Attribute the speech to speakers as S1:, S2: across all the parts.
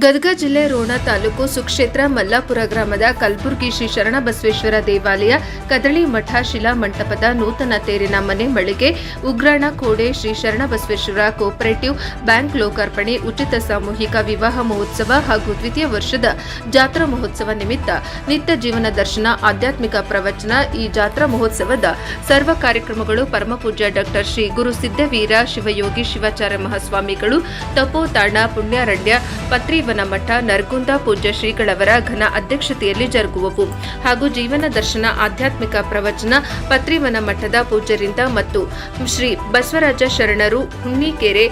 S1: ಗದಗ ಜಿಲ್ಲೆ ರೋಣ ತಾಲೂಕು ಸುಕ್ಷೇತ್ರ ಮಲ್ಲಾಪುರ ಗ್ರಾಮದ ಕಲಬುರ್ಗಿ ಶ್ರೀ ಶರಣಬಸವೇಶ್ವರ ದೇವಾಲಯ ಕದಳಿ ಮಠ ಶಿಲಾ ಮಂಟಪದ ನೂತನ ತೇರಿನ ಮನೆ ಮಳಿಗೆ ಉಗ್ರಾಣ ಕೋಡೆ ಶ್ರೀ ಶರಣಬಸವೇಶ್ವರ ಕೋಪರೇಟಿವ್ ಬ್ಯಾಂಕ್ ಲೋಕಾರ್ಪಣೆ ಉಚಿತ ಸಾಮೂಹಿಕ ವಿವಾಹ ಮಹೋತ್ಸವ ಹಾಗೂ ದ್ವಿತೀಯ ವರ್ಷದ ಜಾತ್ರಾ ಮಹೋತ್ಸವ ನಿಮಿತ್ತ ನಿತ್ಯ ಜೀವನ ದರ್ಶನ ಆಧ್ಯಾತ್ಮಿಕ ಪ್ರವಚನ. ಈ ಜಾತ್ರಾ ಮಹೋತ್ಸವದ ಸರ್ವ ಕಾರ್ಯಕ್ರಮಗಳು ಪರಮಪೂಜ್ಯ ಡಾಕ್ಟರ್ ಶ್ರೀ ಗುರು ಸಿದ್ದವೀರ ಶಿವಯೋಗಿ ಶಿವಾಚಾರ್ಯ ಮಹಾಸ್ವಾಮಿಗಳು ತಪೋತಾಣ ಪುಣ್ಯಾರಣ್ಯ ಪತ್ರಿವನ ಮಠ ನರಗುಂದ ಪೂಜ್ಯ ಶ್ರೀಗಳವರ ಘನ ಅಧ್ಯಕ್ಷತೆಯಲ್ಲಿ ಜರುಗುವವು ಹಾಗೂ ಜೀವನ ದರ್ಶನ ಆಧ್ಯಾತ್ಮಿಕ ಪ್ರವಚನ ಪತ್ರಿವನ ಮಠದ ಪೂಜ್ಯರಿಂದ ಮತ್ತು ಶ್ರೀ ಬಸವರಾಜ ಶರಣರು ಹುಣ್ಣಿಕೆರೆ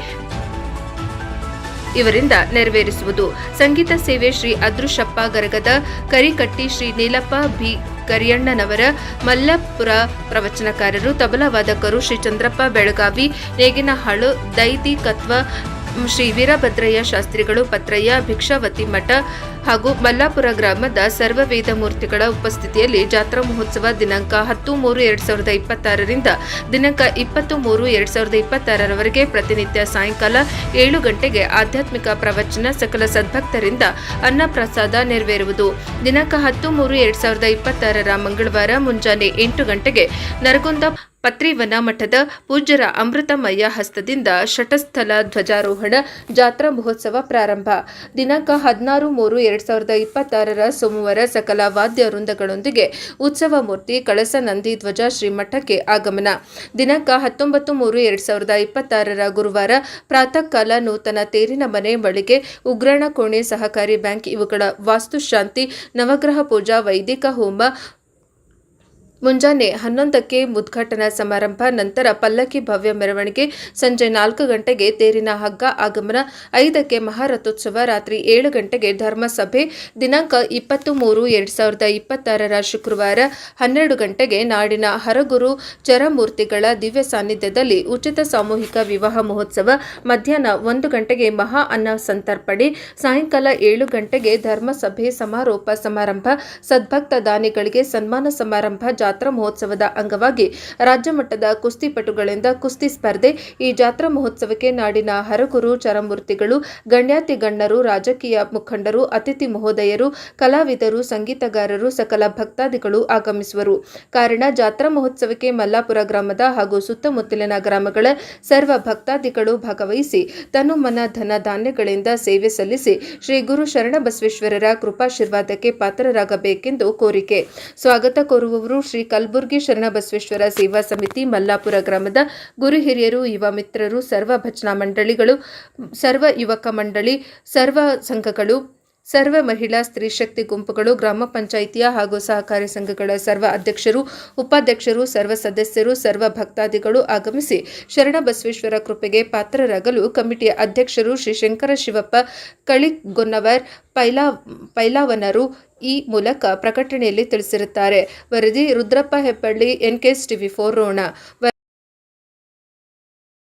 S1: ಇವರಿಂದ ನೆರವೇರಿಸುವುದು. ಸಂಗೀತ ಸೇವೆ ಶ್ರೀ ಅದೃಶಪ್ಪ ಗರಗದ ಕರಿಕಟ್ಟಿ ಶ್ರೀ ನೀಲಪ್ಪ ಬಿ ಕರಿಯಣ್ಣನವರ ಮಲ್ಲಪುರ ಪ್ರವಚನಕಾರರು ತಬಲಾ ವಾದಕರು ಶ್ರೀ ಚಂದ್ರಪ್ಪ ಬೆಳಗಾವಿ ನೇಗಿನಹಾಳು ದೈದಿಕತ್ವ ಶ್ರೀ ವೀರಭದ್ರಯ್ಯ ಶಾಸ್ತ್ರಿಗಳು ಪತ್ರಯ್ಯ ಭಿಕ್ಷಾವತಿ ಮಠ ಹಾಗೂ ಮಲ್ಲಾಪುರ ಗ್ರಾಮದ ಸರ್ವ ವೇದ ಮೂರ್ತಿಗಳ ಉಪಸ್ಥಿತಿಯಲ್ಲಿ ಜಾತ್ರಾ ಮಹೋತ್ಸವ ದಿನಾಂಕ 10-3-2026 ರಿಂದ ದಿನಾಂಕ 20-3-2026 ಪ್ರತಿನಿತ್ಯ ಸಾಯಂಕಾಲ 7 ಗಂಟೆಗೆ ಆಧ್ಯಾತ್ಮಿಕ ಪ್ರವಚನ ಸಕಲ ಸದ್ಭಕ್ತರಿಂದ ಅನ್ನಪ್ರಸಾದ ನೆರವೇರುವುದು. ದಿನಾಂಕ 10-3-2026 ಮಂಗಳವಾರ ಮುಂಜಾನೆ 8 ಗಂಟೆಗೆ ನರಗುಂದ ಪತ್ರಿವನ ಮಠದ ಪೂಜ್ಯರ ಅಮೃತಮಯ್ಯ ಹಸ್ತದಿಂದ ಶಟಸ್ಥಲ ಧ್ವಜಾರೋಹಣ ಜಾತ್ರಾ ಮಹೋತ್ಸವ ಪ್ರಾರಂಭ. ದಿನಾಂಕ 16-3-2026 ಸೋಮವಾರ ಸಕಲ ವಾದ್ಯ ವೃಂದಗಳೊಂದಿಗೆ ಉತ್ಸವ ಮೂರ್ತಿ ಕಳಸ ನಂದಿ ಧ್ವಜ ಶ್ರೀಮಠಕ್ಕೆ ಆಗಮನ. ದಿನಾಂಕ 19-3-2026 ಗುರುವಾರ ಪ್ರಾತಃ ಕಾಲ ನೂತನ ತೇರಿನ ಮನೆ ಮಳಿಗೆ ಉಗ್ರಾಣ ಕೋಣೆ ಸಹಕಾರಿ ಬ್ಯಾಂಕ್ ಇವುಗಳ ವಾಸ್ತುಶಾಂತಿ ನವಗ್ರಹ ಪೂಜಾ ವೈದಿಕ ಹೋಮ ಮುಂಜಾನೆ 11ಕ್ಕೆ ಉದ್ಘಾಟನಾ ಸಮಾರಂಭ. ನಂತರ ಪಲ್ಲಕ್ಕಿ ಭವ್ಯ ಮೆರವಣಿಗೆ ಸಂಜೆ 4 ಗಂಟೆಗೆ ತೇರಿನ ಹಗ್ಗ ಆಗಮನ. 5ಕ್ಕೆ ಮಹಾರಥೋತ್ಸವ. ರಾತ್ರಿ 7 ಗಂಟೆಗೆ ಧರ್ಮಸಭೆ. ದಿನಾಂಕ 20-3-2026 ಶುಕ್ರವಾರ 12 ಗಂಟೆಗೆ ನಾಡಿನ ಹರಗುರು ಚರಮೂರ್ತಿಗಳ ದಿವ್ಯ ಸಾನ್ನಿಧ್ಯದಲ್ಲಿ ಉಚಿತ ಸಾಮೂಹಿಕ ವಿವಾಹ ಮಹೋತ್ಸವ. ಮಧ್ಯಾಹ್ನ 1 ಗಂಟೆಗೆ ಮಹಾ ಅನ್ನ ಸಂತರ್ಪಣೆ. ಸಾಯಂಕಾಲ 7 ಗಂಟೆಗೆ ಧರ್ಮಸಭೆ ಸಮಾರೋಪ ಸಮಾರಂಭ. ಸದ್ಭಕ್ತ ದಾನಿಗಳಿಗೆ ಸನ್ಮಾನ ಸಮಾರಂಭ. ಜಾತ್ರಾ ಮಹೋತ್ಸವದ ಅಂಗವಾಗಿ ರಾಜ್ಯ ಮಟ್ಟದ ಕುಸ್ತಿಪಟುಗಳಿಂದ ಕುಸ್ತಿ ಸ್ಪರ್ಧೆ. ಈ ಜಾತ್ರಾ ಮಹೋತ್ಸವಕ್ಕೆ ನಾಡಿನ ಹರಗುರು ಚರಮೂರ್ತಿಗಳು, ಗಣ್ಯಾತಿ ಗಣ್ಯರು, ರಾಜಕೀಯ ಮುಖಂಡರು, ಅತಿಥಿ ಮಹೋದಯರು, ಕಲಾವಿದರು, ಸಂಗೀತಗಾರರು, ಸಕಲ ಭಕ್ತಾದಿಗಳು ಆಗಮಿಸುವರು. ಕಾರಣ ಜಾತ್ರಾ ಮಹೋತ್ಸವಕ್ಕೆ ಮಲ್ಲಾಪುರ ಗ್ರಾಮದ ಹಾಗೂ ಸುತ್ತಮುತ್ತಲಿನ ಗ್ರಾಮಗಳ ಸರ್ವ ಭಕ್ತಾದಿಗಳು ಭಾಗವಹಿಸಿ ತನು ಮನ ಧನ ಧಾನ್ಯಗಳಿಂದ ಸೇವೆ ಸಲ್ಲಿಸಿ ಶ್ರೀ ಗುರು ಶರಣಬಸವೇಶ್ವರರ ಕೃಪಾಶೀರ್ವಾದಕ್ಕೆ ಪಾತ್ರರಾಗಬೇಕೆಂದು ಕೋರಿಕೆ. ಸ್ವಾಗತ ಕೋರುವವರು ಶ್ರೀ ಕಲಬುರ್ಗಿ ಶರಣಬಸವೇಶ್ವರ ಸೇವಾ ಸಮಿತಿ ಮಲ್ಲಾಪುರ ಗ್ರಾಮದ ಗುರು ಹಿರಿಯರು, ಯುವ ಮಿತ್ರರು, ಸರ್ವ ಭಜನಾ ಮಂಡಳಿಗಳು, ಸರ್ವ ಯುವಕ ಮಂಡಳಿ, ಸರ್ವ ಸಂಘಗಳು, ಸರ್ವ ಮಹಿಳಾ ಸ್ತ್ರೀ ಶಕ್ತಿ ಗುಂಪುಗಳು, ಗ್ರಾಮ ಪಂಚಾಯಿತಿಯ ಹಾಗೂ ಸಹಕಾರಿ ಸಂಘಗಳ ಸರ್ವ ಅಧ್ಯಕ್ಷರು, ಉಪಾಧ್ಯಕ್ಷರು, ಸರ್ವ ಸದಸ್ಯರು, ಸರ್ವ ಭಕ್ತಾದಿಗಳು ಆಗಮಿಸಿ ಶರಣಬಸವೇಶ್ವರ ಕೃಪೆಗೆ ಪಾತ್ರರಾಗಲು ಕಮಿಟಿಯ ಅಧ್ಯಕ್ಷರು ಶ್ರೀ ಶಂಕರ ಶಿವಪ್ಪ ಕಳಿಗೊನ್ನವರ್ ಪೈಲಾವನರು ಈ ಮೂಲಕ ಪ್ರಕಟಣೆಯಲ್ಲಿ ತಿಳಿಸಿರುತ್ತಾರೆ. ವರದಿ ರುದ್ರಪ್ಪ ಹೆಬ್ಬಳ್ಳಿ, NKS TV4 ರೋಣ.